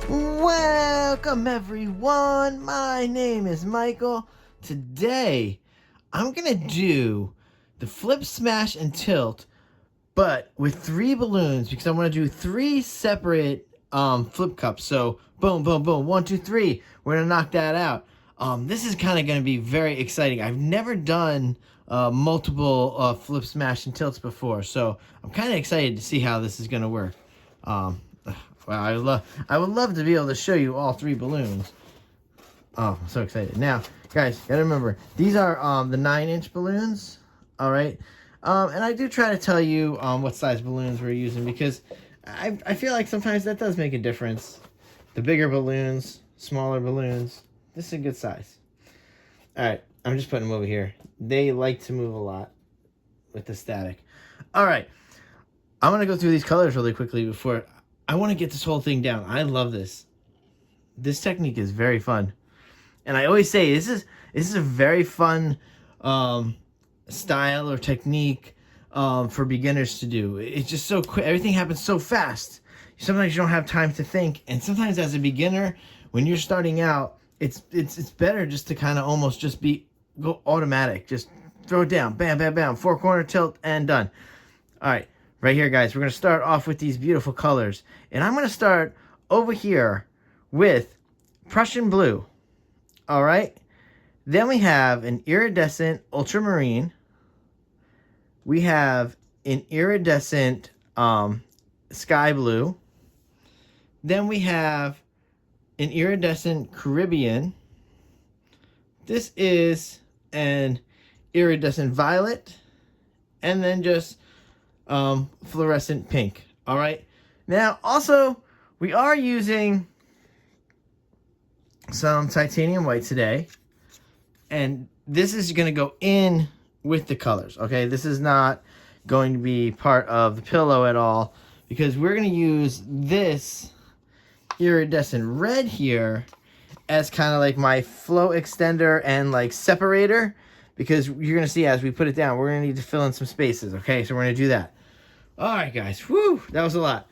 Welcome everyone, my name is Michael. Today I'm gonna do the flip, smash, and tilt, but with 3 balloons because I want to do 3 separate flip cups. So boom, boom, boom, 1, 2, 3. We're gonna knock that out. This is kind of gonna be very exciting. I've never done multiple flip, smash, and tilts before, so I'm kind of excited to see how this is gonna work. Well, I would love to be able to show you all 3 balloons. Oh, I'm so excited. Now, guys, gotta remember, these are the 9-inch balloons, all right? And I do try to tell you what size balloons we're using because I feel like sometimes that does make a difference. The bigger balloons, smaller balloons, this is a good size. All right, I'm just putting them over here. They like to move a lot with the static. All right, I'm gonna go through these colors really quickly before... I want to get this whole thing down. I love this. This technique is very fun. And I always say this is a very fun style or technique for beginners to do. It's just so quick. Everything happens so fast. Sometimes you don't have time to think. And sometimes as a beginner, when you're starting out, it's better just to kind of almost just go automatic. Just throw it down. Bam, bam, bam. 4-corner tilt and done. All right. Right here, guys, we're going to start off with these beautiful colors. And I'm going to start over here with Prussian blue. All right? Then we have an iridescent ultramarine. We have an iridescent sky blue. Then we have an iridescent Caribbean. This is an iridescent violet. And then just... fluorescent pink. All right. Now, also, we are using some titanium white today, and this is going to go in with the colors. Okay, this is not going to be part of the pillow at all because we're going to use this iridescent red here as kind of like my flow extender and like separator, because you're going to see as we put it down, we're going to need to fill in some spaces. Okay, so we're going to do that. All right, guys. Whew, that was a lot.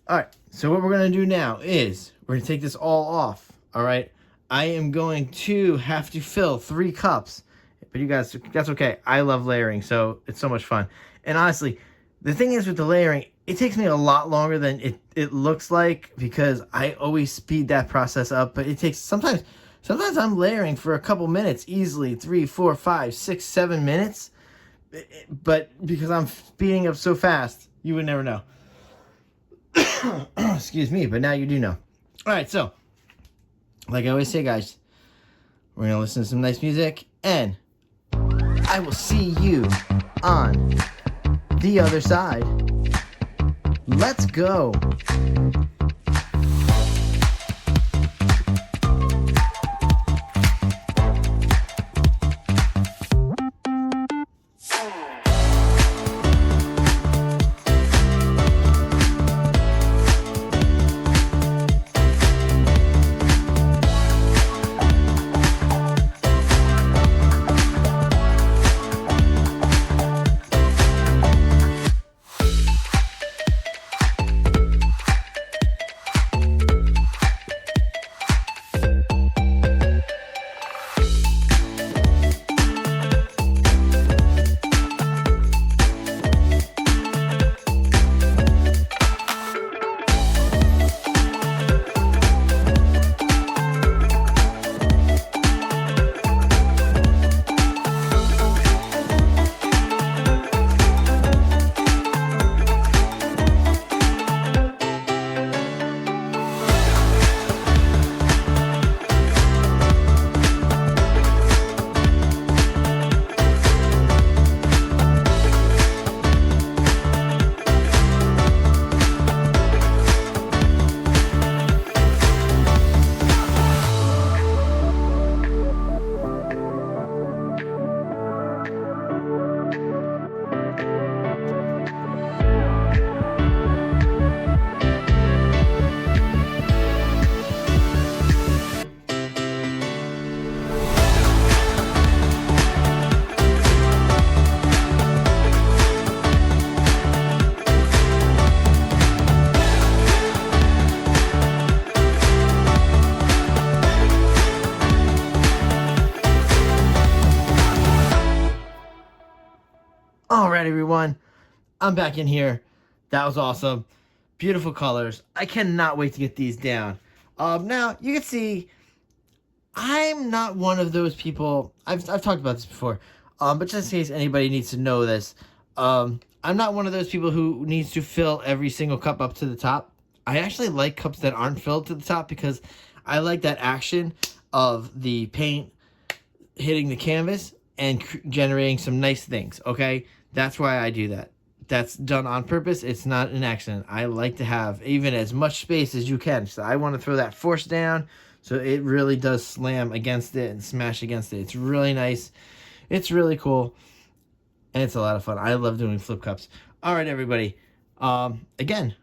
All right, so what we're going to do now is we're going to take this all off, all right? I am going to have to fill 3 cups, but you guys, that's okay. I love layering, so it's so much fun. And honestly, the thing is with the layering, it takes me a lot longer than it looks like because I always speed that process up, but it takes sometimes I'm layering for a couple minutes easily, 3, 4, 5, 6, 7 minutes. But because I'm speeding up so fast, you would never know. Excuse me, but now you do know. All right, so like I always say, guys, we're going to listen to some nice music, and I will see you on the other side. Let's go. All right, everyone. I'm back in here. That was awesome. Beautiful colors. I cannot wait to get these down. Now, you can see, I'm not one of those people. I've talked about this before. But just in case anybody needs to know this, I'm not one of those people who needs to fill every single cup up to the top. I actually like cups that aren't filled to the top because I like that action of the paint hitting the canvas and generating some nice things, okay? That's why I do that. That's done on purpose. It's not an accident. I like to have even as much space as you can. So I want to throw that force down so it really does slam against it and smash against it. It's really nice. It's really cool. And it's a lot of fun. I love doing flip cups. All right, everybody. Again,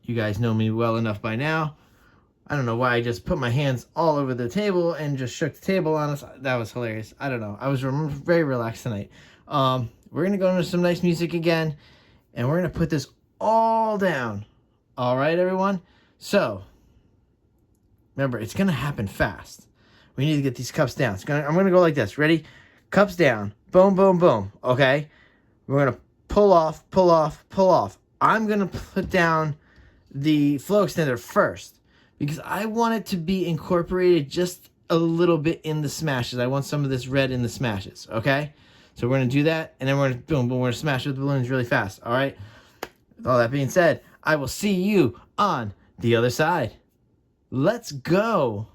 you guys know me well enough by now. I don't know why I just put my hands all over the table and just shook the table on us. That was hilarious. I don't know. I was very relaxed tonight. We're going to go into some nice music again, and we're going to put this all down. All right, everyone? So, remember, it's going to happen fast. We need to get these cups down. I'm going to go like this. Ready? Cups down. Boom, boom, boom. Okay? We're going to pull off, pull off, pull off. I'm going to put down the flow extender first because I want it to be incorporated just a little bit in the smashes. I want some of this red in the smashes, okay? So we're going to do that, and then we're going to, boom, boom, we're going to smash with the balloons really fast, all right? With all that being said, I will see you on the other side. Let's go.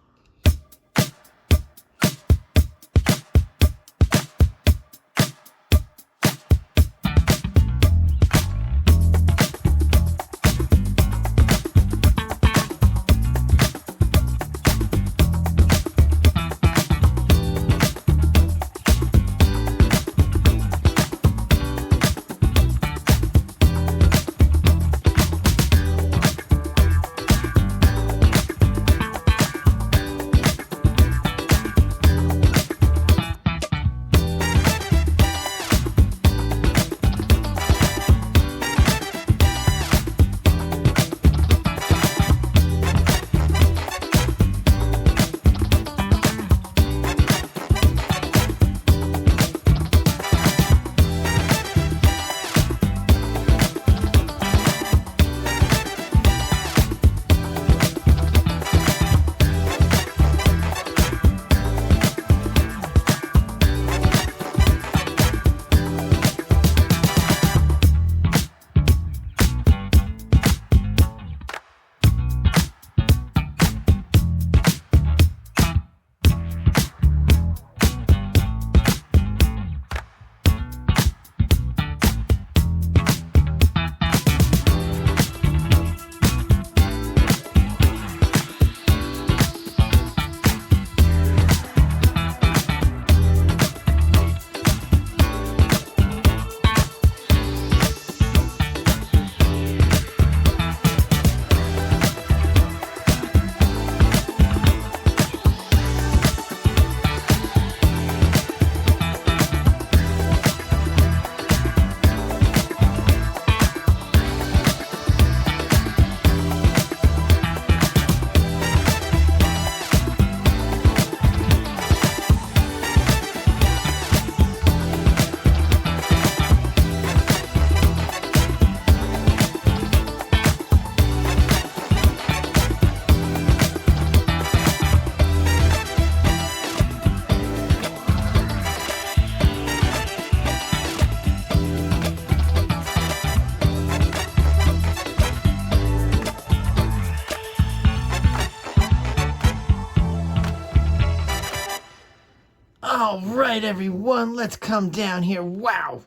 All right, everyone, let's come down here. Wow.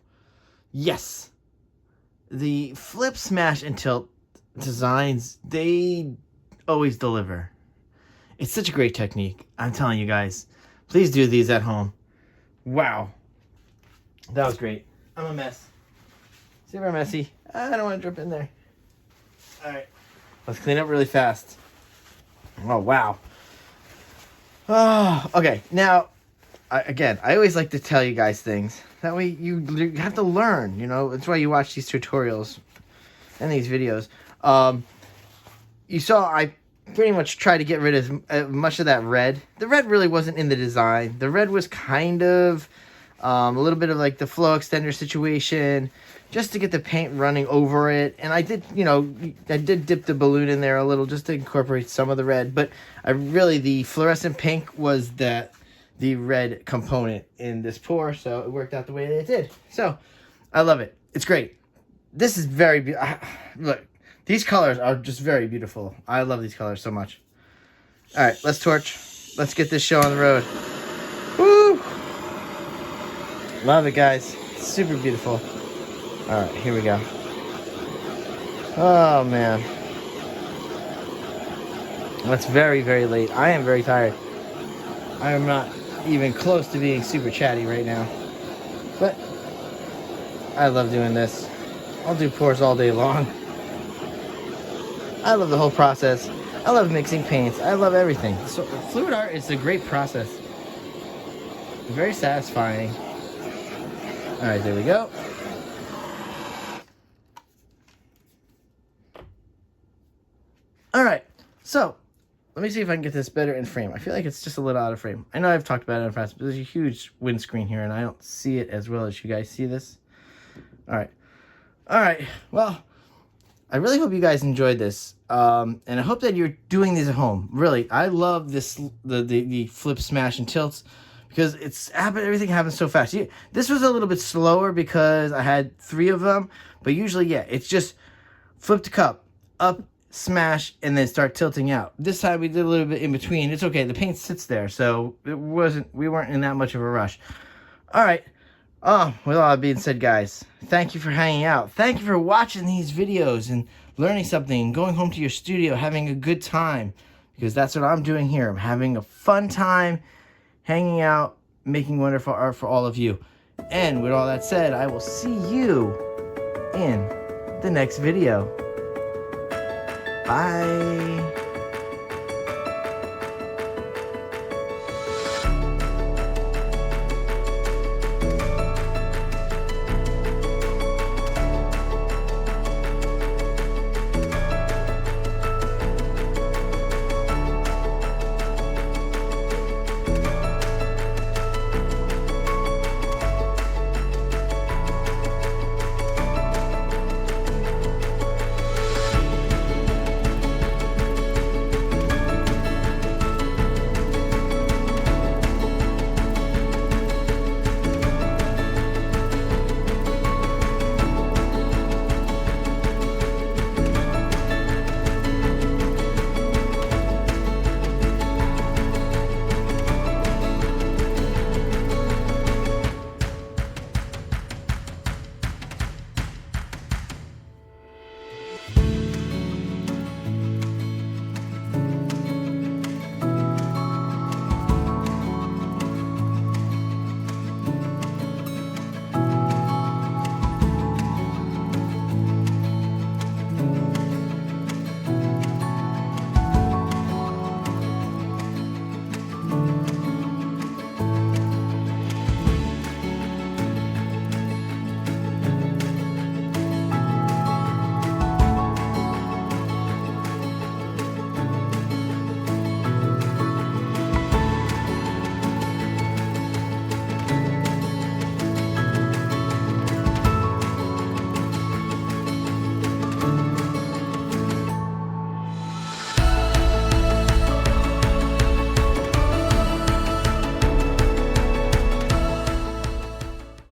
Yes. The flip, smash, and tilt designs, they always deliver. It's such a great technique. I'm telling you guys, please do these at home. Wow. That was great. I'm a mess. Super messy. I don't want to drip in there. All right. Let's clean up really fast. Oh, wow. Oh, okay. Now, I always like to tell you guys things. That way you have to learn, you know. That's why you watch these tutorials and these videos. You saw I pretty much tried to get rid of much of that red. The red really wasn't in the design. The red was kind of A little bit of like the flow extender situation, just to get the paint running over it. And I did, you know, I did dip the balloon in there a little just to incorporate some of the red. But the fluorescent pink was the red component in this pour, so it worked out the way that it did. So I love it. It's great. This is very beautiful. Look, these colors are just very beautiful. I love these colors so much. All right, let's torch. Let's get this show on the road. Woo! Love it, guys. It's super beautiful. All right, here we go. Oh, man. It's very, very late. I am very tired. I am not even close to being super chatty right now. But I love doing this. I'll do pours all day long. I love the whole process. I love mixing paints. I love everything. So fluid art is a great process. Very satisfying. All right, there we go. All right, so let me see if I can get this better in frame. I feel like it's just a little out of frame. I know I've talked about it in the past, but there's a huge windscreen here, and I don't see it as well as you guys see this. All right. Well, I really hope you guys enjoyed this, and I hope that you're doing these at home. Really, I love this the flip, smash, and tilts because everything happens so fast. This was a little bit slower because I had 3 of them, but usually, yeah, it's just flip the cup up, smash, and then start tilting out. This time we did a little bit in between. It's okay. The paint sits there, so we weren't in that much of a rush. All right. With all that being said, guys, thank you for hanging out. Thank you for watching these videos and learning something, going home to your studio, having a good time, because that's what I'm doing here. I'm having a fun time, hanging out, making wonderful art for all of you. And with all that said, I will see you in the next video. Bye.